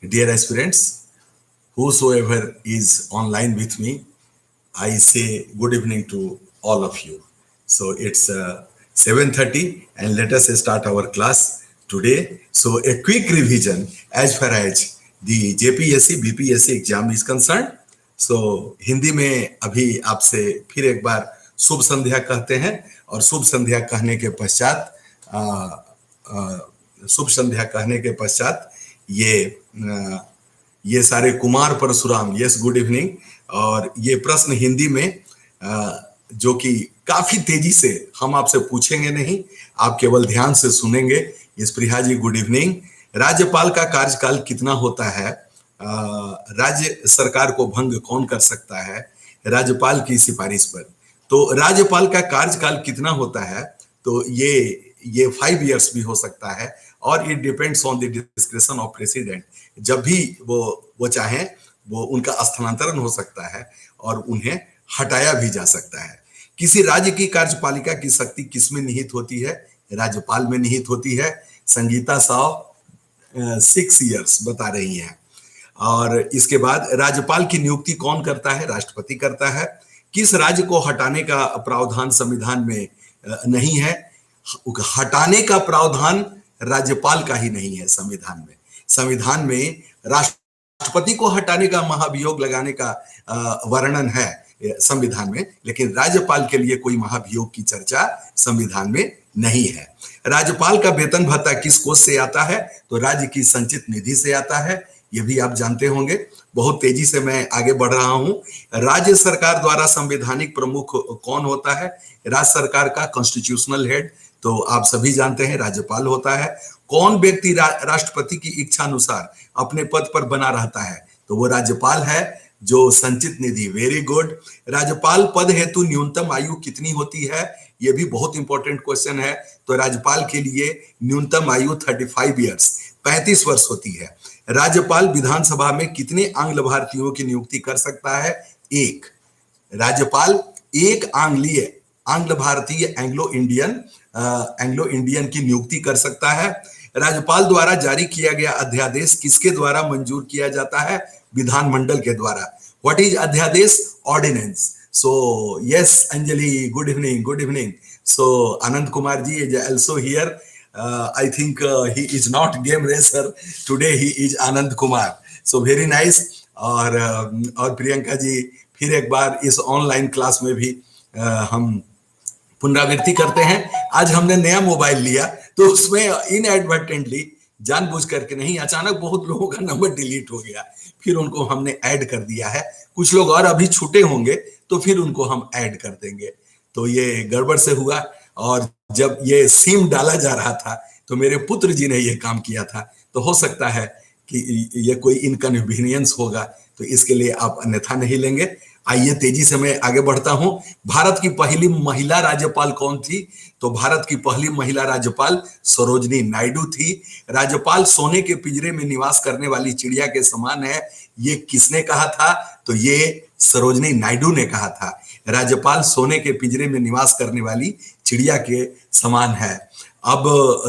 Dear aspirants, whosoever is online with me, I say good evening to all of you. So it's 7:30 and let us start our class today. So a quick revision as far as the JPSC, BPSC exam is concerned. So Hindi में अभी आपसे फिर एक बार शुभ संध्या कहते हैं और शुभ संध्या कहने के पश्चात शुभ संध्या कहने के पश्चात ये सारे Kumar Parshuram, yes good evening. और ये प्रश्न हिंदी में जो कि काफी तेजी से हम आपसे पूछेंगे नहीं, आप केवल ध्यान से सुनेंगे। Yes Priya ji good evening. राज्यपाल का कार्यकाल कितना होता है? राज्य सरकार को भंग कौन कर सकता है राज्यपाल की सिफारिश पर? तो राज्यपाल का कार्यकाल कितना होता है? तो ये 5 इयर्स भी हो सकता है और it depends on the description of president. जब भी वो चाहें वो उनका स्थानांतरण हो सकता है और उन्हें हटाया भी जा सकता है। किसी राज्य की कार्यपालिका की शक्ति किसमें निहित होती है? राज्यपाल में निहित होती है। संगीता साव 6 इयर्स बता रही हैं। और इसके बाद राज्यपाल की नियुक्ति कौन करता है? राष्ट्रपति करता है। किस राज्य को हटाने का प्रावधान संविधान में नहीं है? हटाने का प्रावधान राज्यपाल का ही नहीं है संविधान में। संविधान में राष्ट्रपति को हटाने का महाभियोग लगाने का वर्णन है संविधान में, लेकिन राज्यपाल के लिए कोई महाभियोग की चर्चा संविधान में नहीं है। राज्यपाल का वेतन भत्ता किस कोष से आता है? तो राज्य की संचित निधि से आता है। ये भी आप जानते होंगे। बहुत तेजी से मैं आगे बढ़ रहा हूं। राज्य सरकार द्वारा संवैधानिक प्रमुख कौन होता है? राज्य सरकार का कॉन्स्टिट्यूशनल हेड तो आप सभी जानते हैं राज्यपाल होता है। कौन व्यक्ति राष्ट्रपति की इच्छा अनुसार अपने पद पर बना रहता है? तो वो राज्यपाल है जो संचित निधि। Very good. राज्यपाल पद हेतु न्यूनतम आयु कितनी होती है? ये भी बहुत इंपॉर्टेंट क्वेश्चन है। तो राज्यपाल के लिए न्यूनतम आयु 35 इयर्स 35 वर्ष होती है। राज्यपाल विधानसभा में कितने आंग्ल भारतीयों की नियुक्ति कर सकता है? 1। राज्यपाल एक आंग्ल भारतीय एंग्लो इंडियन की नियुक्ति कर सकता है। राज्यपाल द्वारा जारी किया गया अध्यादेश किसके द्वारा मंजूर किया जाता है? विधानमंडल के द्वारा। व्हाट इज अध्यादेश? Ordinance. So yes Anjali good evening. So Anand Kumar ji is also here. I think he is not game racer today, he is Anand Kumar. So very nice। और प्रियंका जी फिर एक बार इस ऑनलाइन क्लास में भी हम पुनरावृत्ति करते हैं। आज हमने नया मोबाइल लिया तो उसमें इनएडवर्टेंटली जानबूझ करके नहीं, अचानक बहुत लोगों का नंबर डिलीट हो गया, फिर उनको हमने ऐड कर दिया है। कुछ लोग और अभी छूटे होंगे तो फिर उनको हम ऐड कर देंगे। तो ये गड़बड़ से हुआ। और जब ये सिम डाला जा रहा था तो मेरे पुत्र जी ने ये काम किया था, तो हो सकता है कि ये कोई इनकन्वीनियंस होगा, तो इसके लिए आप अन्यथा नहीं लेंगे। आइए तेजी से मैं आगे बढ़ता हूं। भारत की पहली महिला राज्यपाल कौन थी? तो भारत की पहली महिला राज्यपाल सरोजनी नायडू थी। राज्यपाल सोने के पिंजरे में निवास करने वाली चिड़िया के समान है, ये किसने कहा था? तो ये सरोजनी नायडू ने कहा था। राज्यपाल सोने के पिंजरे में निवास करने वाली चिड़िया के समान है। अब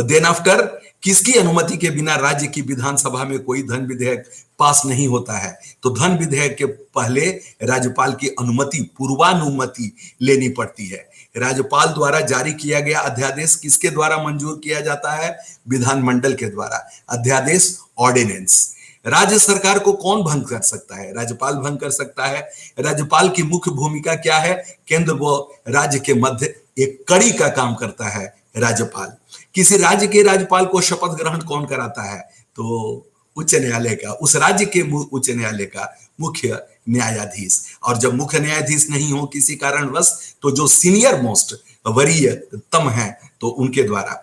देन आफ्टर किसकी अनुमति के बिना राज्य की विधानसभा में कोई धन विधेयक पास नहीं होता है? तो धन विधेयक के पहले राज्यपाल की अनुमति, पूर्वानुमति लेनी पड़ती है। राज्यपाल द्वारा जारी किया गया अध्यादेश किसके द्वारा मंजूर किया जाता है? विधानमंडल के द्वारा। अध्यादेश ऑर्डिनेंस। राज्य सरकार को कौन भंग कर सकता है? राज्यपाल भंग कर सकता है। राज्यपाल की मुख्य भूमिका क्या है? केंद्र व राज्य के मध्य एक कड़ी का काम करता है राज्यपाल। किसी राज्य के राज्यपाल को शपथ ग्रहण कौन कराता है? तो उच्च न्यायालय का, उस राज्य के उच्च न्यायालय का मुख्य न्यायाधीश। और जब मुख्य न्यायाधीश नहीं हो किसी कारणवश, तो जो सीनियर मोस्ट वरीयतम है तो उनके द्वारा।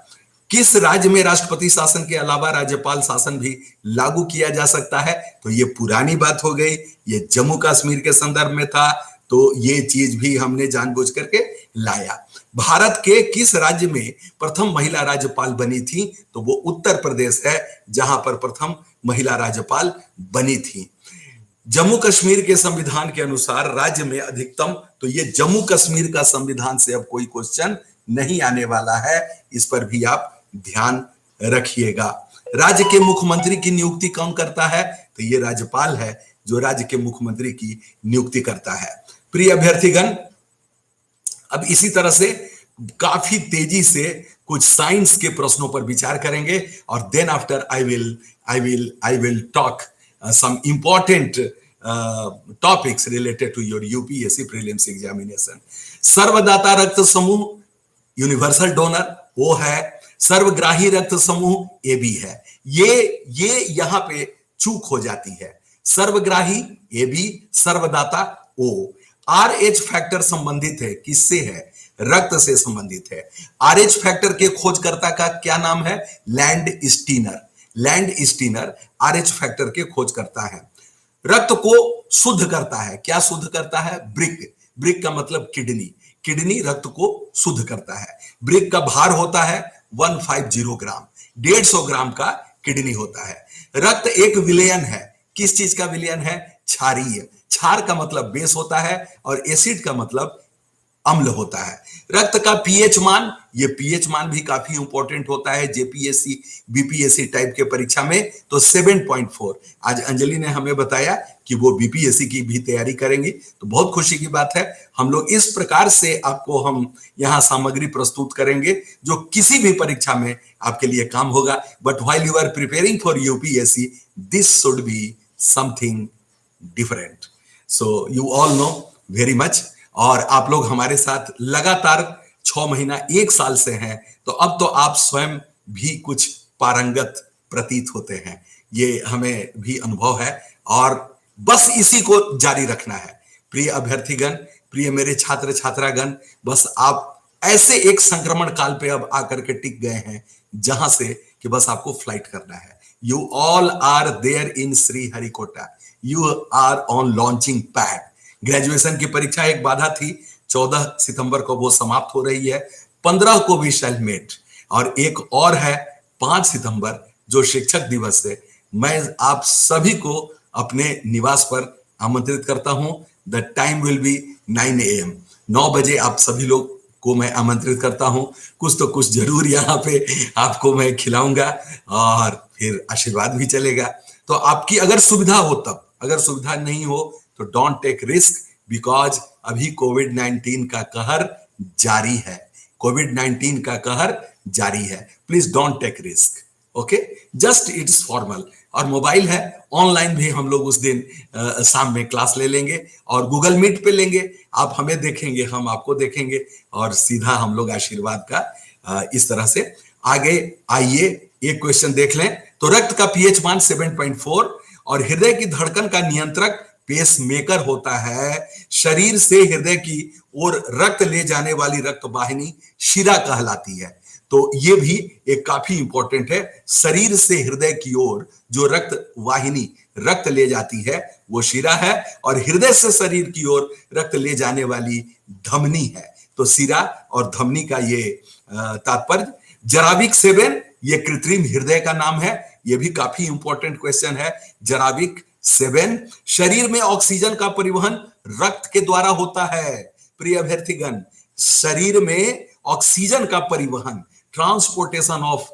किस राज्य में राष्ट्रपति शासन के अलावा राज्यपाल शासन भी लागू किया जा सकता है? तो ये पुरानी बात हो गई, ये जम्मू कश्मीर के संदर्भ में था, तो ये चीज भी हमने जानबूझ करके लाया। भारत के किस राज्य में प्रथम महिला राज्यपाल बनी थी? तो वो उत्तर प्रदेश है जहां पर प्रथम महिला राज्यपाल बनी थी। जम्मू कश्मीर के संविधान के अनुसार राज्य में अधिकतम, तो ये जम्मू कश्मीर का संविधान से अब कोई क्वेश्चन नहीं आने वाला है, इस पर भी आप ध्यान रखिएगा। राज्य के मुख्यमंत्री की नियुक्ति कौन करता है? तो ये राज्यपाल है जो राज्य के मुख्यमंत्री की नियुक्ति करता है। प्रिय अभ्यर्थीगण, अब इसी तरह से काफी तेजी से कुछ साइंस के प्रश्नों पर विचार करेंगे और then after I will talk some important topics related to your UPSC prelims examination. सर्वदाता रक्त समूह यूनिवर्सल डोनर वो है, सर्वग्राही रक्त समूह ए बी है। ये यहां पे चूक हो जाती है। सर्वग्राही ए बी, सर्वदाता ओ। RH फैक्टर संबंधित है, किससे है? रक्त से संबंधित है। RH फैक्टर के खोजकर्ता का क्या नाम है? लैंड स्टीनर RH फैक्टर के खोज करता है। रक्त को शुद्ध करता है, क्या शुद्ध करता है? ब्रिक का मतलब किडनी रक्त को शुद्ध करता है। ब्रिक का भार होता है 150 ग्राम, 150 ग्राम का किडनी होता है। रक्त एक विलयन है, किस चीज का विलयन है? क्षारीय। क्षार का मतलब बेस होता है और एसिड का मतलब अम्ल होता है। रक्त का पीएच मान, ये पीएच मान भी काफी इंपॉर्टेंट होता है जेपीएससी बीपीएससी टाइप के परीक्षा में, तो 7.4। आज अंजलि ने हमें बताया कि वो बीपीएससी की भी तैयारी करेंगी, तो बहुत खुशी की बात है। हम लोग इस प्रकार से आपको हम यहाँ सामग्री प्रस्तुत करेंगे जो किसी भी परीक्षा में आपके लिए काम होगा। But while you are preparing for UPSC, this should be something different. So you all know very much. और आप लोग हमारे साथ लगातार 6 महीना 1 साल से हैं, तो अब तो आप स्वयं भी कुछ पारंगत प्रतीत होते हैं, ये हमें भी अनुभव है और बस इसी को जारी रखना है। प्रिय अभ्यर्थीगण, प्रिय मेरे छात्र छात्रागण, बस आप ऐसे एक संक्रमण काल पे अब आकर के टिक गए हैं जहां से कि बस आपको फ्लाइट करना है। You all are there in Sriharikota, you are on launching pad. Graduation की परीक्षा एक बाधा थी, 14 सितंबर को वो समाप्त हो रही है। 15 को भी सेल्फमेट और एक और है 5 सितंबर जो शिक्षक दिवस है। मैं आप सभी को अपने निवास पर आमंत्रित करता हूं। The time will be 9 AM, 9 बजे आप सभी लोग को मैं आमंत्रित करता हूं। कुछ तो कुछ जरूर यहाँ पे आपको मैं खिलाऊंगा और फिर आशीर्वाद भी चलेगा। तो आपकी अगर सुविधा हो तब, अगर सुविधा नहीं हो तो डोंट टेक रिस्क, बिकॉज अभी कोविड-19 का कहर जारी है। कोविड-19 का कहर जारी है। Please don't take risk, okay? Just it's formal. और मोबाइल है, ऑनलाइन भी हम लोग उस दिन शाम में क्लास ले लेंगे और गूगल मीट पे लेंगे। आप हमें देखेंगे, हम आपको देखेंगे और सीधा हम लोग आशीर्वाद का इस तरह से आगे। आइए एक क्वेश्चन देख लें। तो रक्त का पीएच मान 7.4 और हृदय की धड़कन का नियंत्रक पेस मेकर होता है। शरीर से हृदय की ओर रक्त ले जाने वाली रक्त वाहिनी शिरा कहलाती है। तो ये भी एक काफी इंपॉर्टेंट है। शरीर से हृदय की ओर जो रक्त वाहिनी रक्त ले जाती है वो शिरा है और हृदय से शरीर की ओर रक्त ले जाने वाली धमनी है। तो शिरा और धमनी का ये तात्पर्य। जराविक 7 ये कृत्रिम हृदय का नाम है। ये भी काफी इंपॉर्टेंट क्वेश्चन है। जराविक 7 शरीर में ऑक्सीजन का परिवहन रक्त के द्वारा होता है। प्रिय अभ्यर्थीगण, शरीर में ऑक्सीजन का परिवहन, transportation of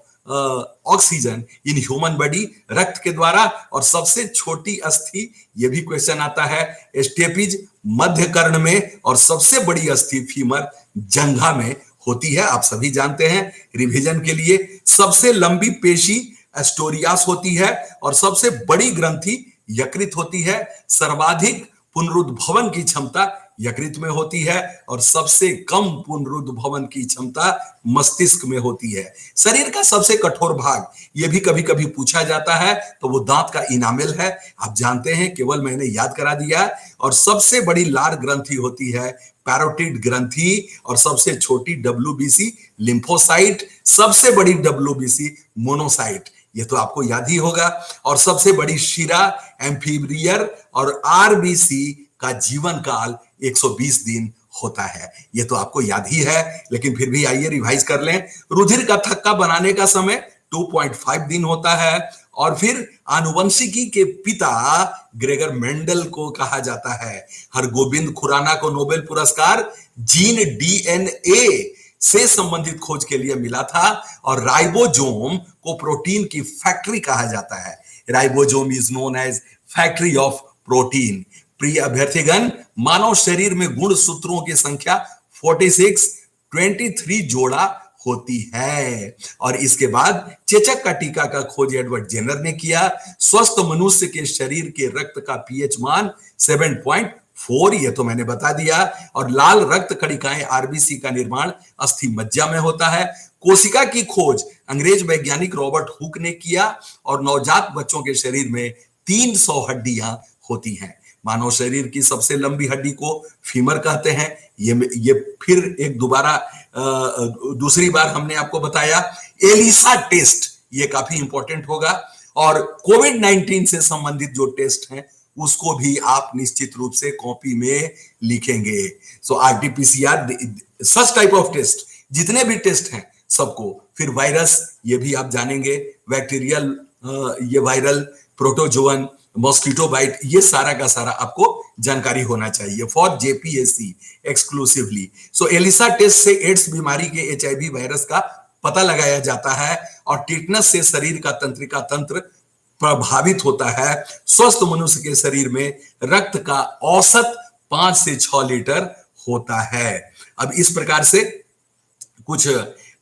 oxygen in human body रक्त के द्वारा। और सबसे छोटी अस्थि, ये भी क्वेश्चन आता है, स्टेपिज मध्य कर्ण में और सबसे बड़ी अस्थि फीमर जंघा में होती है। आप सभी जानते हैं। रिवीजन के लिए सबसे लंबी पेशी एस्टोरियास होती है और सबसे बड़ी ग्रंथि यकृत होती है। सर्वाधिक पुनरुद्भवन की क्षमता यकृत में होती है और सबसे कम पुनरुद्भवन की क्षमता मस्तिष्क में होती है। शरीर का सबसे कठोर भाग, यह भी कभी कभी पूछा जाता है, तो वो दांत का इनामेल है। आप जानते हैं, केवल मैंने याद करा दिया। और सबसे बड़ी लार ग्रंथि होती है पैरोटिड ग्रंथि और सबसे छोटी डब्ल्यूबीसी लिम्फोसाइट, सबसे बड़ी डब्ल्यूबीसी मोनोसाइट, ये तो आपको याद ही होगा। और सबसे बड़ी शिरा एम्फीब्रियर और आरबीसी का जीवन काल 120 दिन होता है। ये तो आपको याद ही है, लेकिन फिर भी आइए रिवाइज कर लें। रुधिर का थक्का बनाने का समय 2.5 दिन होता है। और फिर आनुवंशिकी के पिता ग्रेगर मेंडल को कहा जाता है। हरगोबिंद खुराना को नोबेल पुरस्कार जीन डीएनए से संबंधित खोज के लिए मिला था। और राइबोसोम को प्रोटीन की फैक्ट्री कहा जाता है। Ribosome is known as factory of protein. प्रिय अभ्यर्थीगण, मानव शरीर में गुणसूत्रों की संख्या 46 23 जोड़ा होती है। और इसके बाद चेचक का टीका का खोज एडवर्ड जेनर ने किया। स्वस्थ मनुष्य के शरीर के रक्त का पीएच मान 7.4, ये तो मैंने बता दिया। और लाल रक्त कणिकाएं आरबीसी का निर्माण अस्थि मज्जा में होता है। कोशिका की खोज अंग्रेज वैज्ञानिक रॉबर्ट हुक ने किया। और नवजात बच्चों के शरीर में 300 हड्डियां होती हैं। मानव शरीर की सबसे लंबी हड्डी को फीमर कहते हैं। ये फिर एक दोबारा दूसरी बार हमने आपको बताया। एलिसा टेस्ट, ये काफी इंपॉर्टेंट होगा। और कोविड 19 से संबंधित जो टेस्ट हैं उसको भी आप निश्चित रूप से कॉपी में लिखेंगे। So RTPCR, such type of test, जितने भी टेस्ट हैं सबको। फिर वायरस, ये भी आप जानेंगे। बैक्टीरियल, ये वायरल, प्रोटोजोअन, मॉस्किटो बाइट, ये सारा का सारा आपको जानकारी होना चाहिए for JPSC exclusively. So ELISA test से एड्स बीमारी के एचआईवी वायरस का पता लगाया जाता है। और टिटनस से शरीर का तंत्रिका तंत्र प्रभावित होता है। स्वस्थ मनुष्य के शरीर में रक्त का औसत 5 से 6 लीटर होता है। अब इस प्रकार से कुछ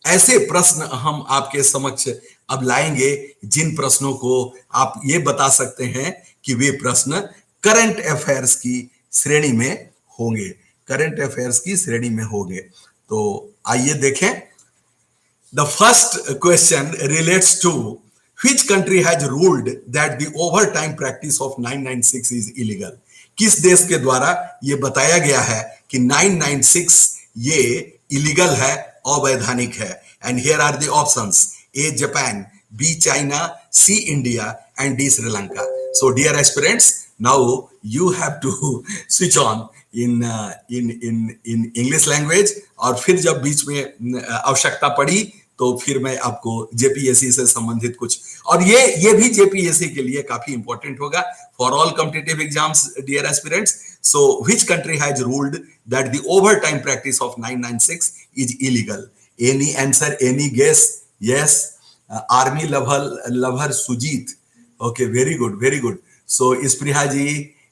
ऐसे प्रश्न हम आपके समक्ष अब लाएंगे जिन प्रश्नों को आप ये बता सकते हैं कि वे प्रश्न करंट अफेयर्स की श्रेणी में होंगे। करंट अफेयर्स की श्रेणी में होंगे। तो आइए देखें। The first question relates to which country has ruled that the overtime practice of 996 is illegal. किस देश के द्वारा यह बताया गया है कि 996 ये इलीगल है, अवैधानिक है। And here are the options: A Japan, B China, C India, and D Sri Lanka. So dear aspirants, now you have to switch on in English language। और फिर जब बीच में आवश्यकता पड़ी तो फिर मैं आपको जेपीएससी से संबंधित कुछ, और ये भी जेपीएससी के लिए काफी इंपॉर्टेंट होगा for all competitive exams dear aspirants. So which country has ruled that the overtime practice of 996 is illegal? Any answer, any guess? Yes, army lover Sujit. Okay, very good, very good. So Ispriha ji,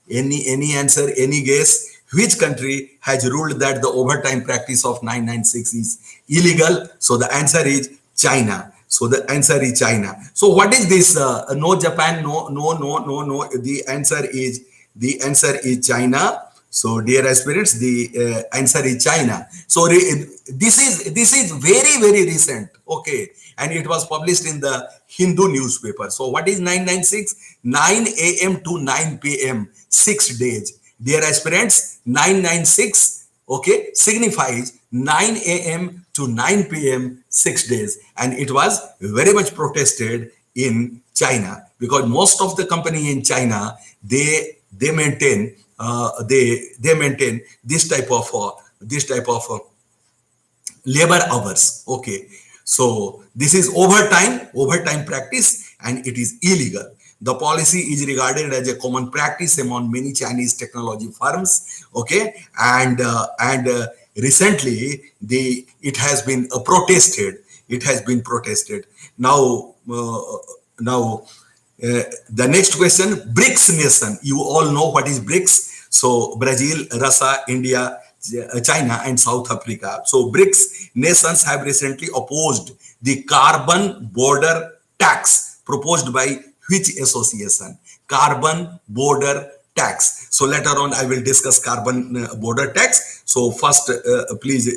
any answer, any guess? Which country has ruled that the overtime practice of 996 is illegal? So the answer is China. So the answer is China. So what is this? No Japan, no. The answer is China. So dear aspirants, the answer is China. So this is very, very recent. Okay. And it was published in the Hindu newspaper. So what is 996? 9 a.m. to 9 p.m. 6 days. Dear aspirants, 996, okay, signifies 9 a.m. to 9 p.m. 6 days. And it was very much protested in China because most of the company in China, they maintain they maintain this type of labor hours. Okay, so this is overtime practice, and it is illegal. The policy is regarded as a common practice among many Chinese technology firms. Okay, and recently it has been protested. It has been protested. Now the next question: BRICS nation. You all know what is BRICS. So Brazil, Russia, India, China, and South Africa. So BRICS nations have recently opposed the carbon border tax proposed by which association? Carbon border tax. So later on I will discuss carbon border tax. So first please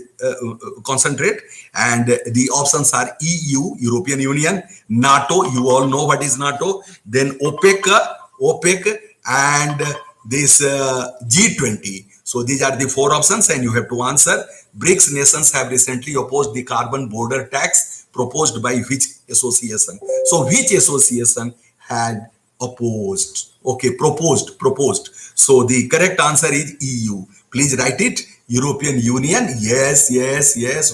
concentrate, and the options are EU, European Union; NATO, you all know what is NATO; then OPEC, and this G20. So these are the 4 options, and you have to answer. BRICS nations have recently opposed the carbon border tax proposed by which association? So which association had opposed? Okay, proposed. So the correct answer is EU. Please write it. European Union. Yes,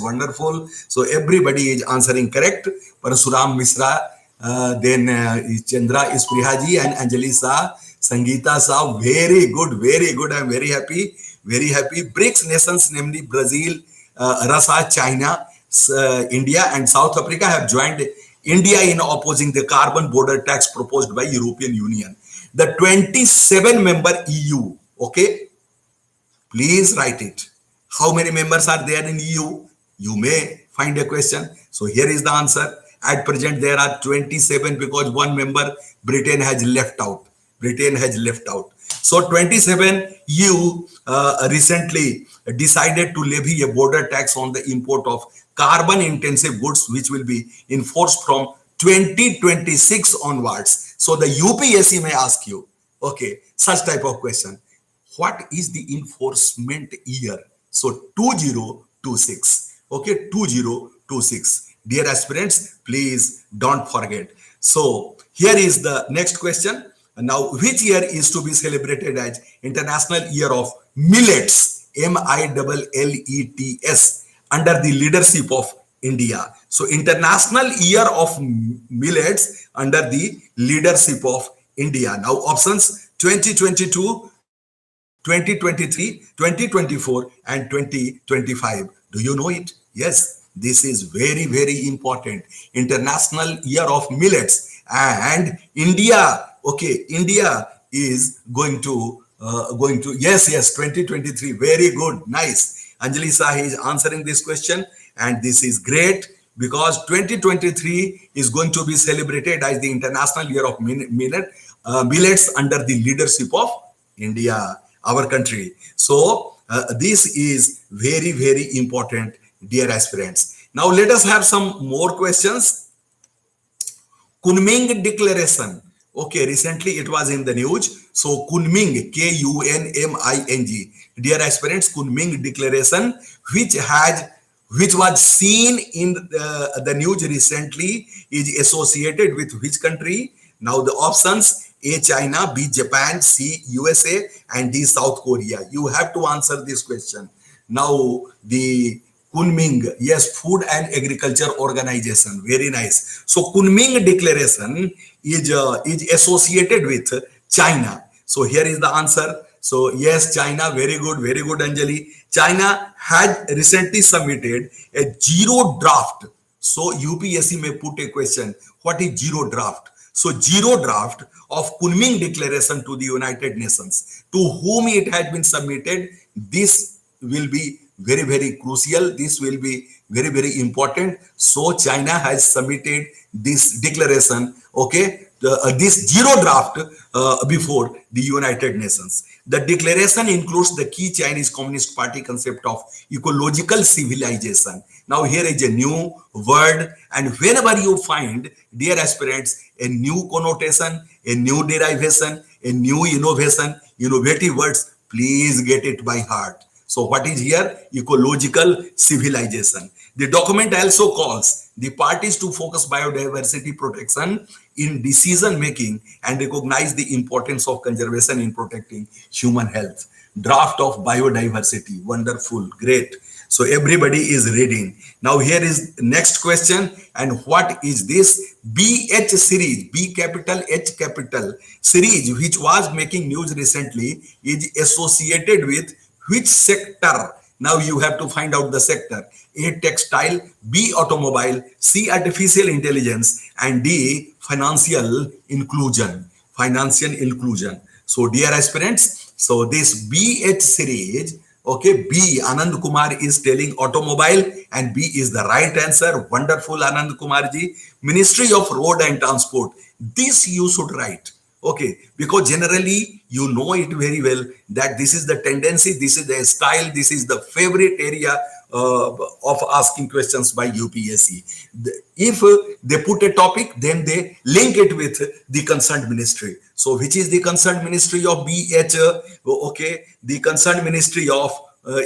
wonderful. So everybody is answering correct. Parasuram Misra, then Chandra Isprihaji, and Anjali Sa, Sangeeta Sa. Very good. I'm very happy. BRICS nations, namely Brazil, Russia, China, India, and South Africa have joined India in opposing the carbon border tax proposed by European Union. The 27-member EU, okay, please write it. How many members are there in EU? You may find a question. So here is the answer. At present, there are 27 because one member, Britain, has left out. Britain has left out. So 27 EU recently decided to levy a border tax on the import of carbon intensive goods, which will be enforced from 2026 onwards. So the UPSC may ask you, okay, such type of question. What is the enforcement year? So 2026. Okay, 2026. Dear aspirants, please don't forget. So here is the next question. Now, which year is to be celebrated as International Year of Millets, MILLETS, under the leadership of India? So International Year of Millets under the leadership of India. Now, options 2022, 2023, 2024, and 2025. Do you know it? Yes, this is very, very important. International Year of Millets. And India, okay, India is yes, 2023. Very good. Nice. Anjali Sahi is answering this question. And this is great because 2023 is going to be celebrated as the International Year of Millets under the leadership of India, our country. So this is very, very important, dear aspirants. Now let us have some more questions. Kunming Declaration. Okay, recently it was in the news. So Kunming, Kunming. Dear aspirants, Kunming Declaration, which was seen in the news recently, is associated with which country? Now the options: A, China; B, Japan; C, USA; and D, South Korea. You have to answer this question. Now the Kunming, yes, Food and Agriculture Organization. Very nice. So Kunming Declaration is associated with China. So here is the answer. So yes, China, very good, Anjali. China had recently submitted a zero draft. So UPSC may put a question, what is zero draft? So zero draft of Kunming Declaration to the United Nations. To whom it has been submitted, this will be very, very crucial. This will be very, very important. So China has submitted this declaration, okay, this zero draft before the United Nations. The declaration includes the key Chinese Communist Party concept of ecological civilization. Now here is a new word, and whenever you find, dear aspirants, a new connotation, a new derivation, a new innovation, innovative words, please get it by heart. So what is here? Ecological civilization. The document also calls the parties to focus biodiversity protection in decision making and recognize the importance of conservation in protecting human health. Draft of biodiversity. Wonderful. Great. So everybody is reading. Now here is next question. And what is this? BH series, B capital H capital series, which was making news recently, is associated with which sector? Now you have to find out the sector. A, textile; B, automobile; C, artificial intelligence; and D, financial inclusion. Financial inclusion. So dear aspirants, so this BH series, okay, B, Anand Kumar is telling automobile, and B is the right answer. Wonderful, Anand Kumar ji. Ministry of Road and Transport. This you should write. Okay, because generally you know it very well that this is the tendency, this is the style, this is the favorite area of asking questions by UPSC. If they put a topic, then they link it with the concerned ministry. So which is the concerned ministry of BH? Okay, the concerned ministry of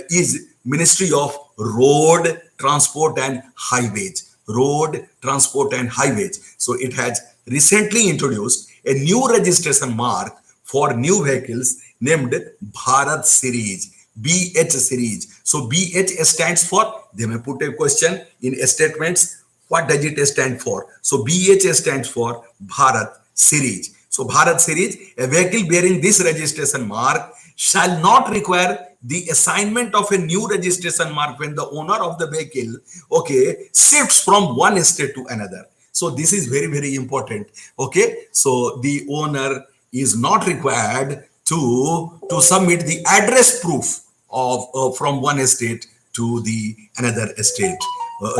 is Ministry of Road, Transport and Highways. Road, Transport and Highways. So it has recently introduced a new registration mark for new vehicles named Bharat Series, BH series. So BH stands for, they may put a question in statements, what does it stand for? So BH stands for Bharat Series. So Bharat Series, a vehicle bearing this registration mark shall not require the assignment of a new registration mark when the owner of the vehicle, okay, shifts from one state to another. So this is very, very important. Okay, so the owner is not required to submit the address proof of from one state to the another state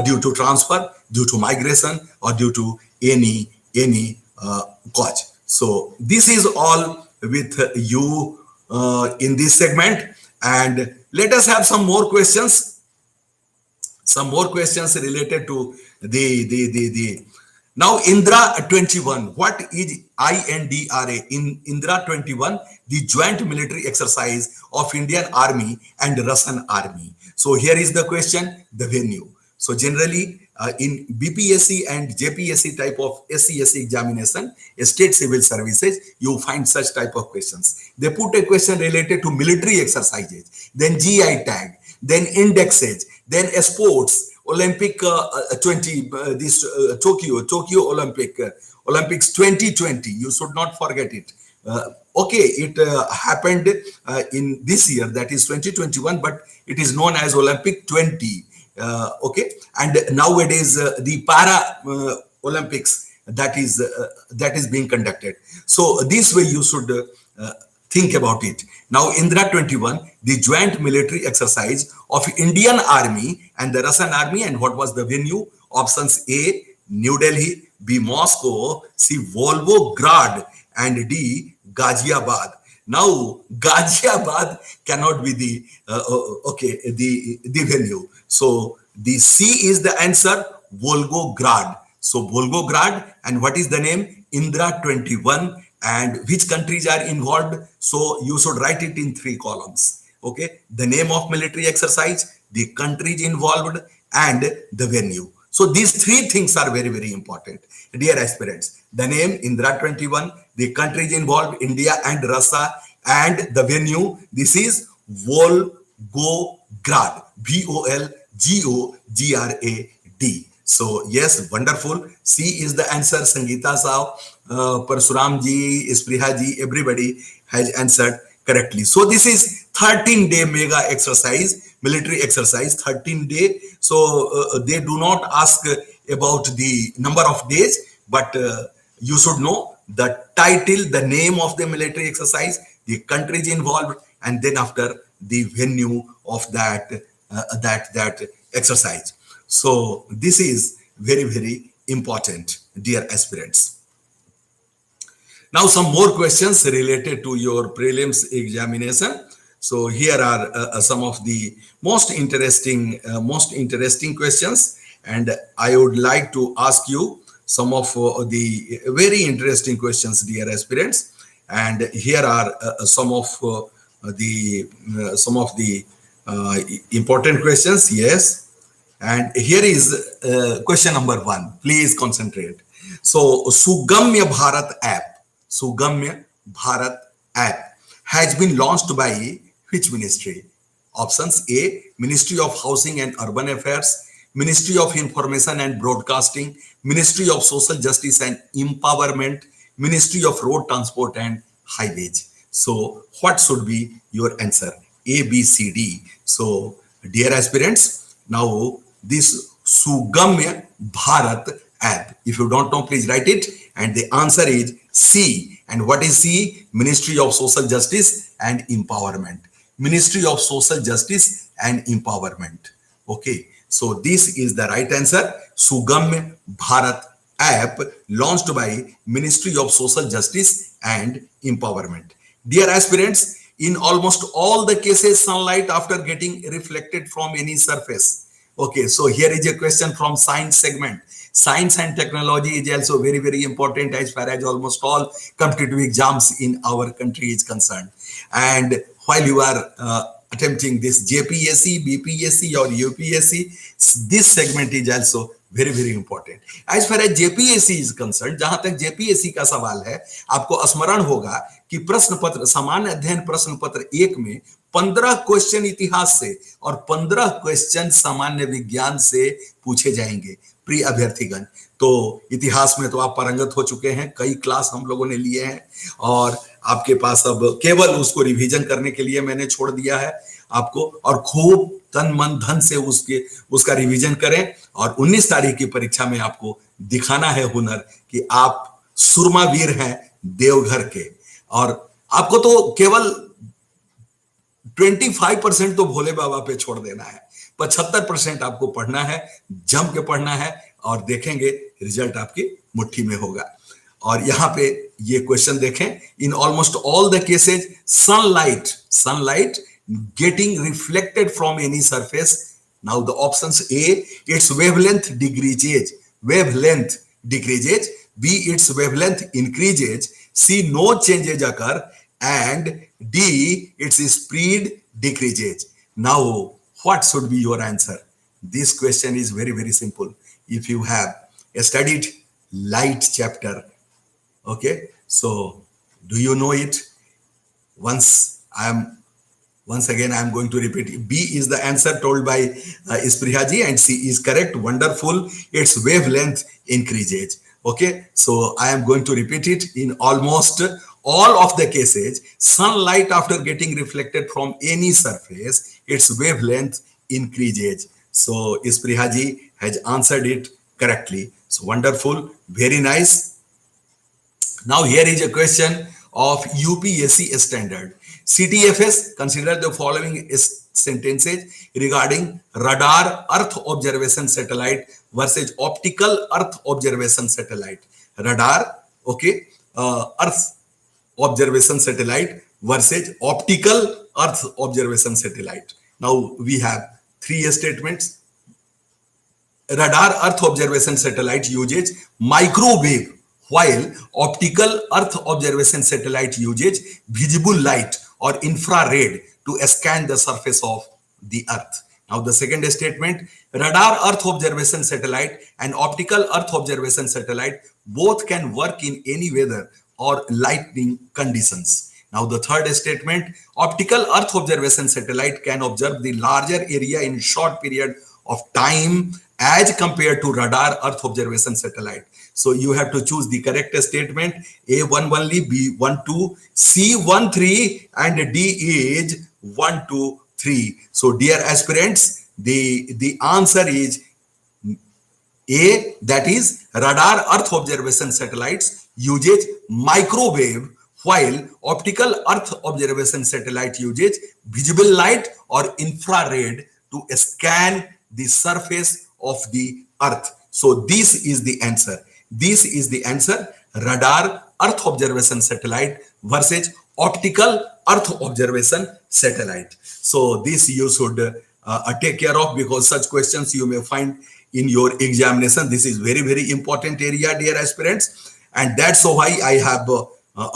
due to transfer, due to migration, or due to any cause. So this is all with you in this segment, and let us have some more questions related to the now Indra 21. What is INDRA? In Indra 21, the joint military exercise of Indian Army and Russian Army. So here is the question, the venue. So generally in BPSC and JPSC type of SC/SC examination, state civil services, you find such type of questions. They put a question related to military exercises, then GI tag, then indexes, then sports, Olympic 20, this Tokyo Olympics 2020. You should not forget it. Okay, it happened in this year, that is 2021, but it is known as Olympic 20. Okay, and nowadays the Para Olympics that is being conducted. So this way you should think about it. Now Indra 21, the joint military exercise of Indian Army and the Russian Army, and what was the venue? Options: A, New Delhi; B, Moscow; C, Volgograd; and D, Ghaziabad. Now Ghaziabad cannot be the the venue. So the C is the answer, Volgograd. So Volgograd, and what is the name? Indra 21. And which countries are involved? So you should write it in 3 columns. Okay, the name of military exercise, the countries involved, and the venue. So these 3 things are very, very important, dear aspirants. The name Indra 21, the countries involved, India and Russia, and the venue, this is Volgograd, Volgograd. So yes, wonderful. C is the answer. Sangeeta Saw, Parsuram ji, Spriha ji, everybody has answered correctly. So this is 13-day mega exercise, military exercise, 13-day. So they do not ask about the number of days, but you should know the title, the name of the military exercise, the countries involved, and then after the venue of that exercise. So this is very, very important, dear aspirants. Now some more questions related to your prelims examination. So here are some of the most interesting questions, and I would like to ask you some of the very interesting questions, dear aspirants. And here are some of the important questions. Yes. And here is question number 1. Please concentrate. So Sugamya Bharat app has been launched by which ministry? Options: A, Ministry of Housing and Urban Affairs; Ministry of Information and Broadcasting; Ministry of Social Justice and Empowerment; Ministry of Road Transport and Highways. So what should be your answer? A, B, C, D. So dear aspirants, now this Sugamya Bharat app, if you don't know, please write it, and the answer is C. And what is C? Ministry of Social Justice and Empowerment. Ministry of Social Justice and Empowerment. Okay, so this is the right answer. Sugamya Bharat app launched by Ministry of Social Justice and Empowerment. Dear aspirants, in almost all the cases, sunlight after getting reflected from any surface. Okay, so here is a question from science segment. Science and technology is also very, very important as far as almost all competitive exams in our country is concerned. And while you are attempting this JPSC, BPSC or UPSC, this segment is also very, very important. As far as JPSC is concerned, जहां तक JPSC का सवाल है, आपको स्मरण होगा कि प्रश्न पत्र, सामान्य अध्ययन प्रश्न पत्र 1 में 15 क्वेश्चन इतिहास से और 15 क्वेश्चन सामान्य विज्ञान से पूछे जाएंगे। प्रिय अभ्यर्थीगण, तो इतिहास में तो आप पारंगत हो चुके हैं, कई क्लास हम लोगों ने लिए हैं, और आपके पास अब केवल उसको रिवीजन करने के लिए मैंने छोड़ दिया है। आपको, और खूब तन मन धन से उसका रिवीजन करें, और 19 तारीख की परीक्षा में आपको दिखाना है हुनर कि आप सुरमावीर हैं देवघर के। और आपको तो केवल 25% तो भोले बाबा पे छोड़ देना है, 75% आपको पढ़ना है, जम के पढ़ना है, और देखेंगे रिजल्ट आपकी मुट्ठी में होगा। और यहां पे ये क्वेश्चन देखें, in almost all the cases sunlight getting reflected from any surface. Now the options: A, its wavelength decreases, B, its wavelength increases, C, no changes occur, and D, its speed decreases. Now what should be your answer? This question is very very simple. If you have studied light chapter, okay, so do you know it? Once again, I am going to repeat. B is the answer told by Isprihaji, and C is correct. Wonderful. Its wavelength increases. Okay, so I am going to repeat it. In almost all of the cases, sunlight after getting reflected from any surface, its wavelength increases. So Isprihaji has answered it correctly. So wonderful. Very nice. Now here is a question of UPSC standard. CTFS, consider the following sentences regarding radar earth observation satellite versus optical earth observation satellite. Radar, okay, earth observation satellite versus optical earth observation satellite. Now we have three statements. Radar earth observation satellite uses microwave, while optical earth observation satellite uses visible light or infrared to scan the surface of the earth. Now the second statement, radar earth observation satellite and optical earth observation satellite both can work in any weather or lightning conditions. Now the third statement, optical earth observation satellite can observe the larger area in short period of time as compared to radar earth observation satellite. So you have to choose the correct statement. A 1 only, B 1 2, C 1 3, and D is 1 2 3. So dear aspirants, the answer is A, that is radar earth observation satellites uses microwave, while optical earth observation satellite uses visible light or infrared to scan the surface of the earth. So this is the answer. This is the answer. Radar earth observation satellite versus optical earth observation satellite. So this you should take care of, because such questions you may find in your examination. This is very very important area, dear aspirants, and that's why I have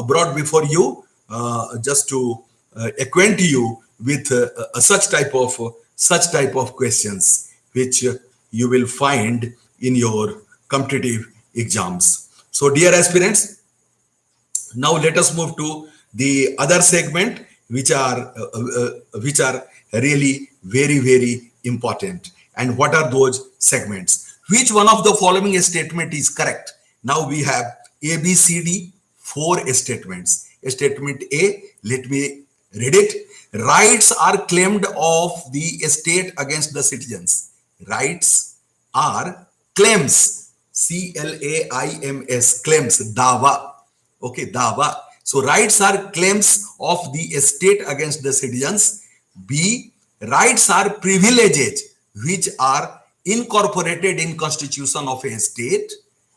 brought before you just to acquaint you with such type of questions which you will find in your competitive exams. So dear aspirants, now let us move to the other segment, which are really very very important. And what are those segments? Which one of the following statement is correct? Now we have A, B, C, D, 4 statements. Statement A, let me read it. Rights are claimed of the state against the citizens. Rights are claims. CLAIMS, claims, dawa. Okay, dawa. So rights are claims of the state against the citizens. B, rights are privileges which are incorporated in constitution of a state.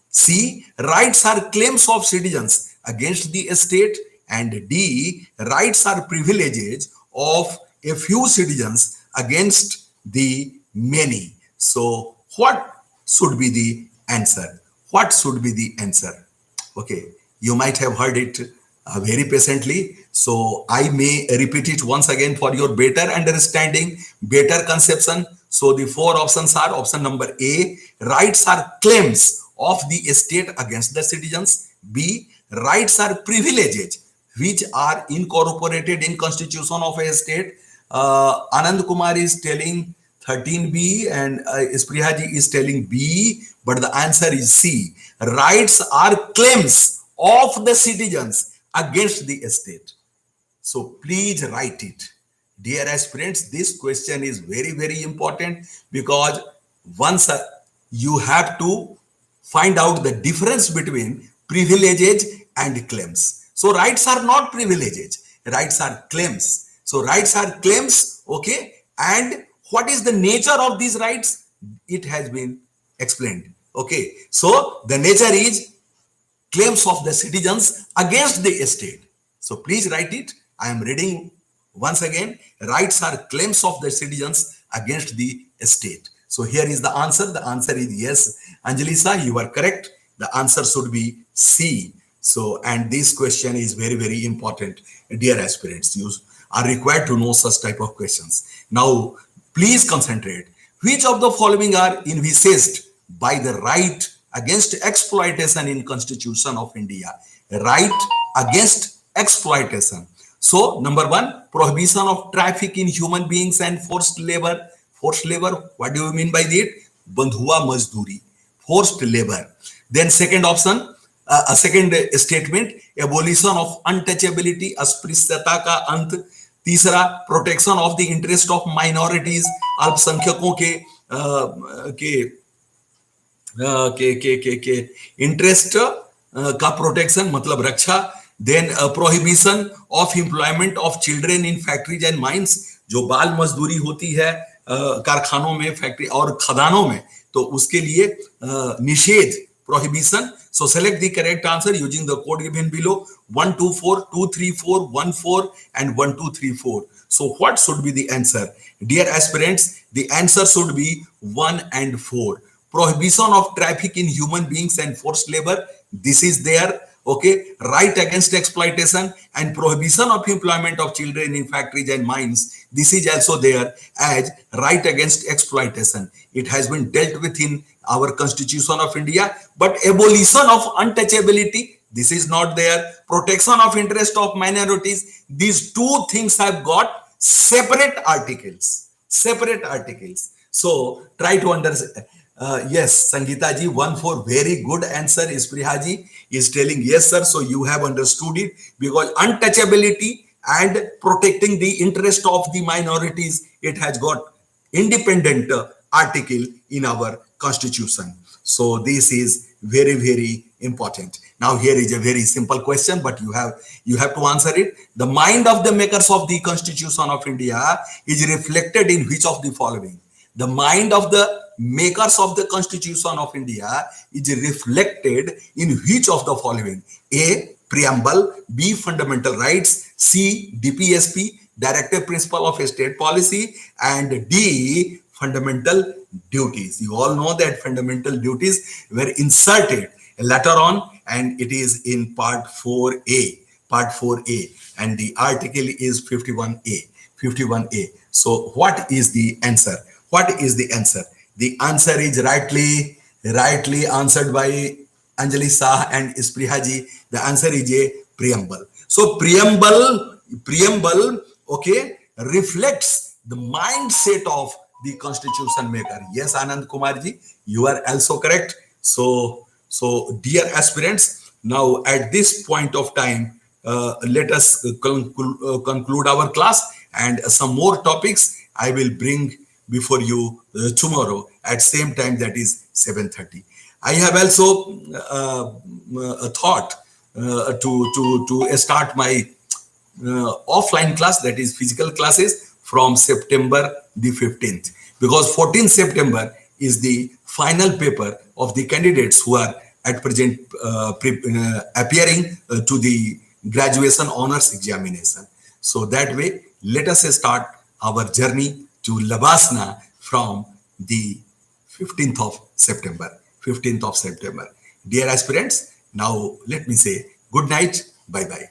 C, rights are claims of citizens against the state. And D, rights are privileges of a few citizens against the many. So what should be the answer? What should be the answer? Okay, you might have heard it very patiently, so I may repeat it once again for your better understanding, better conception. So the 4 options are: option number A, rights are claims of the state against the citizens. B, rights are privileges which are incorporated in constitution of a state. Anand Kumar is telling 13B and Isprihaji is telling B, but the answer is C. Rights are claims of the citizens against the state. So please write it. Dear aspirants, this question is very, very important because once you have to find out the difference between privileges and claims. So rights are not privileges, rights are claims. So rights are claims, okay? And what is the nature of these rights? It has been explained, okay? So the nature is claims of the citizens against the estate. So please write it. I am reading once again. Rights are claims of the citizens against the estate. So here is the answer. The answer is yes. Anjalisa, you are correct. The answer should be C. So, and this question is very, very important. Dear aspirants, you are required to know such type of questions. Now, please concentrate. Which of the following are envisaged by the right against exploitation in Constitution of India? Right against exploitation. So, number one, prohibition of traffic in human beings and forced labor. Forced labor, what do you mean by that? Bandhua mazduri, forced labor. Then second option, a second statement, abolition of untouchability, अस्पृश्यता का अंत. तीसरा, protection of the interest of minorities, अल्पसंख्यकों के interest का protection मतलब रक्षा. Then prohibition of employment of children in factories and mines, जो बाल मजदूरी होती है कारखानों में, फैक्ट्री और खदानों में, तो उसके लिए निषेध, prohibition. So select the correct answer using the code given below: 124, 234, 14 and 1234. So what should be the answer? Dear aspirants, the answer should be 1 and 4. Prohibition of traffic in human beings and forced labor, this is there, okay. Right against exploitation and prohibition of employment of children in factories and mines, this is also there as right against exploitation. It has been dealt with in our Constitution of India. But abolition of untouchability, this is not there. Protection of interest of minorities, these two things have got separate articles. Separate articles. So try to understand. Yes, Sangeeta ji, 1-4, very good answer. Ispriha ji is telling yes, sir. So you have understood it, because untouchability and protecting the interest of the minorities, it has got independent article in our Constitution. So this is very, very important. Now here is a very simple question, but you have to answer it. The mind of the makers of the Constitution of India is reflected in which of the following? The mind of the makers of the Constitution of India is reflected in which of the following? A, preamble; B, fundamental rights; C, DPSP, directive principle of state policy; and D, fundamental duties. You all know that fundamental duties were inserted later on, and it is in part 4A. Part 4A, and the article is 51A. 51A. So what is the answer? What is the answer? The answer is rightly answered by Anjali Shah and Ispriha ji. The answer is a preamble. So preamble, okay, reflects the mindset of the Constitution maker. Yes, Anand Kumar ji, you are also correct. So dear aspirants, now at this point of time, let us conclude our class, and some more topics I will bring before you tomorrow at same time, that is 7:30. I have also a thought to start my offline class, that is physical classes, from September the 15th, because 14th September is the final paper of the candidates who are at present appearing to the graduation honors examination. So that way, let us start our journey to Labasna from the 15th of September. 15th of September. Dear aspirants, now let me say good night. Bye-bye.